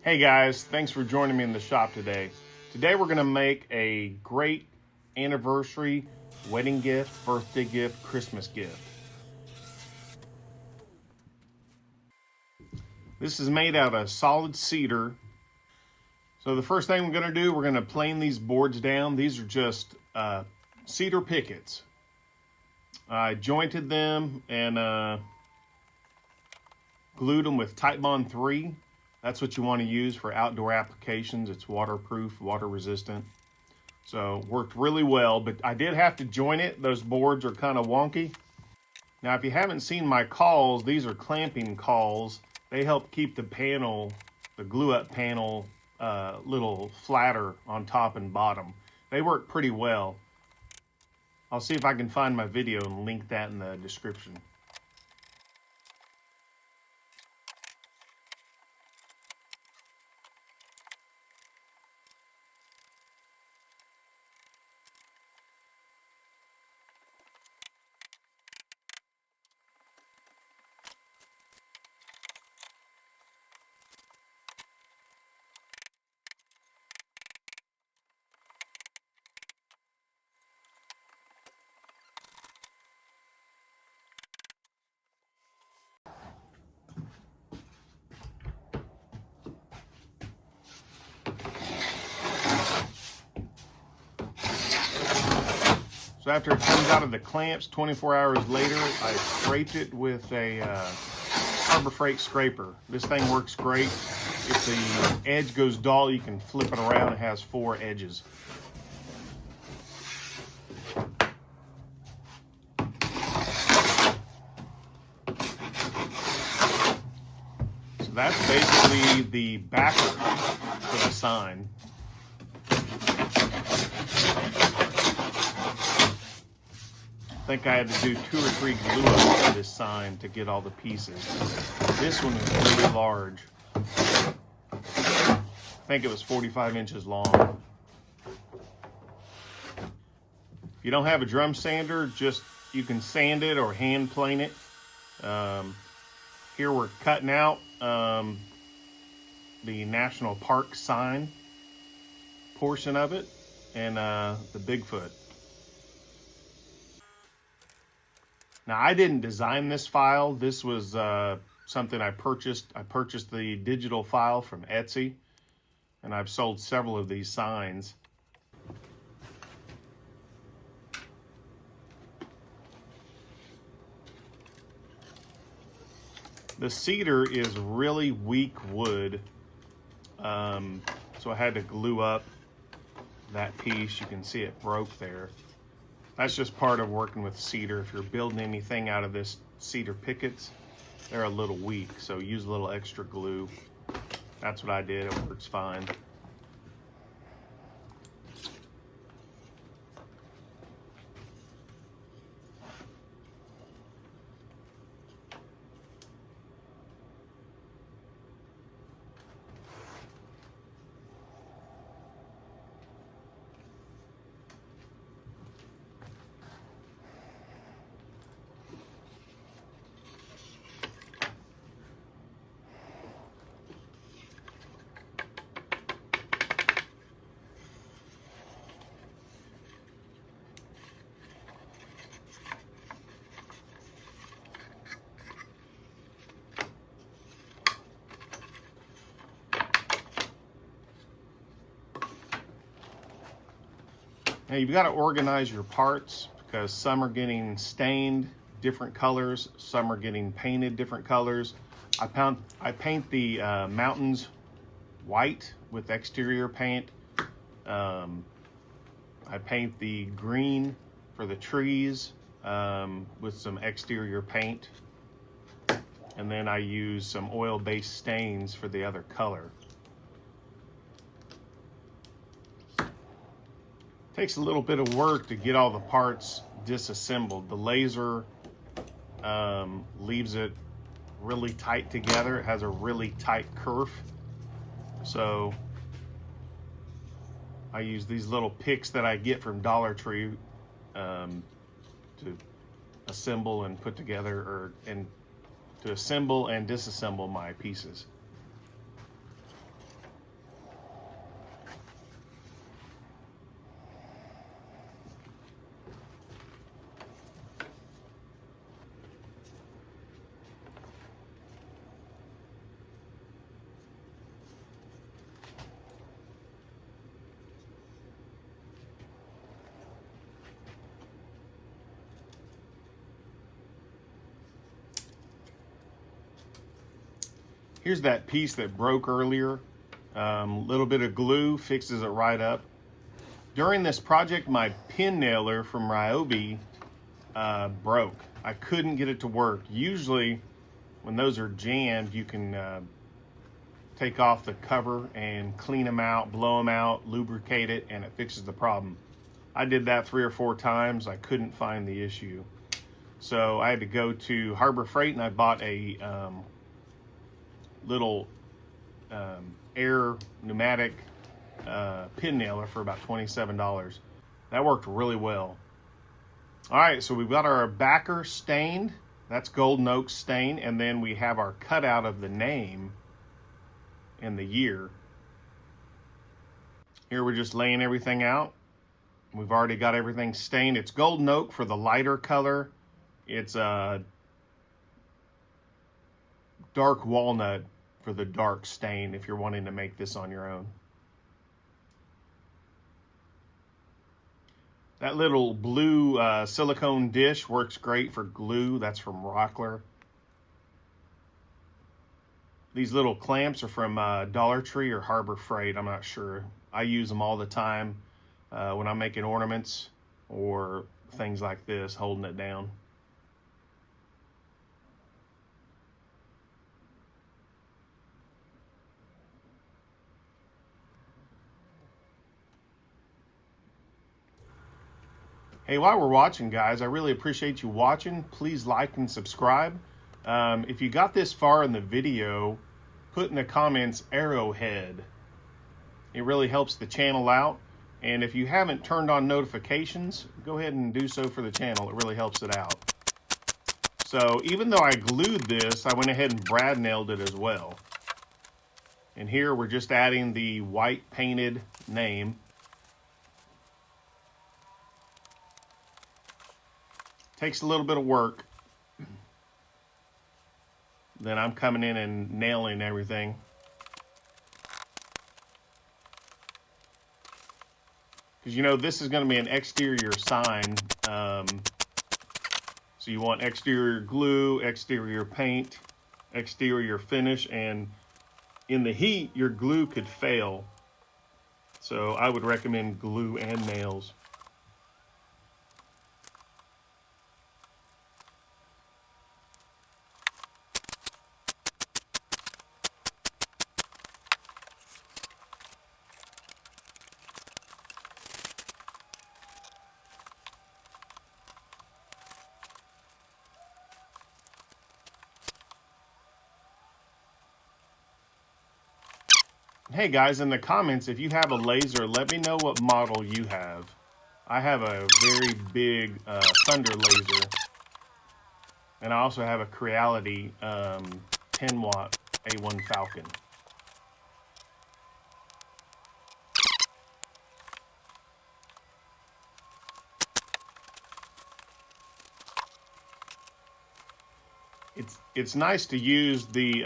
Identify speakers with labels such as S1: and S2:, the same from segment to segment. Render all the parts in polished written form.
S1: Hey guys, thanks for joining me in the shop today. Today we're gonna make a great anniversary, wedding gift, birthday gift, Christmas gift. This is made out of solid cedar. So the first thing we're gonna do, we're gonna plane these boards down. These are just cedar pickets. I jointed them and glued them with Titebond 3. That's what you want to use for outdoor applications. It's waterproof, water resistant. So worked really well, but I did have to join it. Those boards are kind of wonky. Now, if you haven't seen my cauls, these are clamping cauls. They help keep the panel, the glue up panel, little flatter on top and bottom. They work pretty well. I'll see if I can find my video and link that in the description. So after it comes out of the clamps, 24 hours later, I scraped it with a Harbor Freight scraper. This thing works great. If the edge goes dull, you can flip it around. It has 4 edges. So that's basically the backer for the sign. I think I had to do 2 or 3 glue-ups for this sign to get all the pieces. This one is really large. I think it was 45 inches long. If you don't have a drum sander, you can sand it or hand plane it. Here we're cutting out the National Park sign portion of it and the Bigfoot. Now, I didn't design this file. This was something I purchased. I purchased the digital file from Etsy, and I've sold several of these signs. The cedar is really weak wood, so I had to glue up that piece. You can see it broke there. That's just part of working with cedar. If you're building anything out of this cedar pickets, they're a little weak, so use a little extra glue. That's what I did. It works fine. Now you've got to organize your parts because some are getting stained different colors, some are getting painted different colors. I paint the mountains white with exterior paint. I paint the green for the trees with some exterior paint. And then I use some oil-based stains for the other color. Takes a little bit of work to get all the parts disassembled. The laser leaves it really tight together. It has a really tight kerf. So I use these little picks that I get from Dollar Tree to assemble and put together, to assemble and disassemble my pieces. Here's that piece that broke earlier. Little bit of glue fixes it right up. During this project, my pin nailer from Ryobi broke. I couldn't get it to work. Usually when those are jammed, you can take off the cover and clean them out, blow them out, lubricate it, and it fixes the problem. I did that 3 or 4 times. I couldn't find the issue. So I had to go to Harbor Freight and I bought a little air pneumatic pin nailer for about $27. That worked really well. All right, so we've got our backer stained. That's golden oak stain. And then we have our cutout of the name and the year. Here we're just laying everything out. We've already got everything stained. It's golden oak for the lighter color. It's dark walnut for the dark stain if you're wanting to make this on your own. That little blue silicone dish works great for glue. That's from Rockler. These little clamps are from Dollar Tree or Harbor Freight. I'm not sure. I use them all the time when I'm making ornaments or things like this, holding it down. Hey, while we're watching, guys, I really appreciate you watching. Please like and subscribe. If you got this far in the video, put in the comments arrowhead. It really helps the channel out. And if you haven't turned on notifications, go ahead and do so for the channel. It really helps it out. So even though I glued this, I went ahead and brad nailed it as well. And here we're just adding the white painted name. Takes a little bit of work. Then I'm coming in and nailing everything. Because, you know, this is going to be an exterior sign. So you want exterior glue, exterior paint, exterior finish, and in the heat, your glue could fail. So I would recommend glue and nails. Hey guys, in the comments, if you have a laser, let me know what model you have. I have a very big Thunder laser. And I also have a Creality 10 watt A1 Falcon. It's nice to use the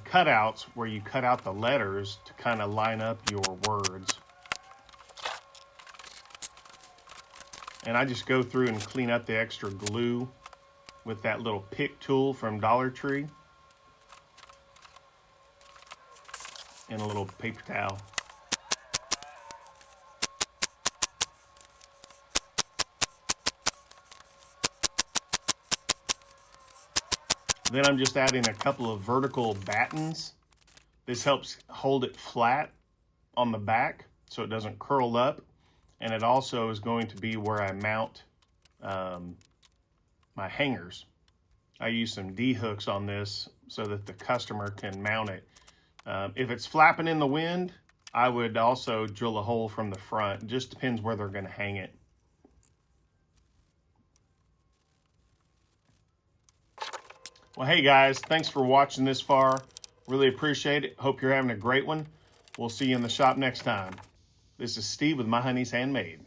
S1: cutouts where you cut out the letters to kind of line up your words. And I just go through and clean up the extra glue with that little pick tool from Dollar Tree and a little paper towel. Then I'm just adding a couple of vertical battens. This helps hold it flat on the back so it doesn't curl up. And it also is going to be where I mount my hangers. I use some D-hooks on this so that the customer can mount it. If it's flapping in the wind, I would also drill a hole from the front. It just depends where they're going to hang it. Well, hey guys, thanks for watching this far. Really appreciate it. Hope you're having a great one. We'll see you in the shop next time. This is Steve with My Honey's Handmade.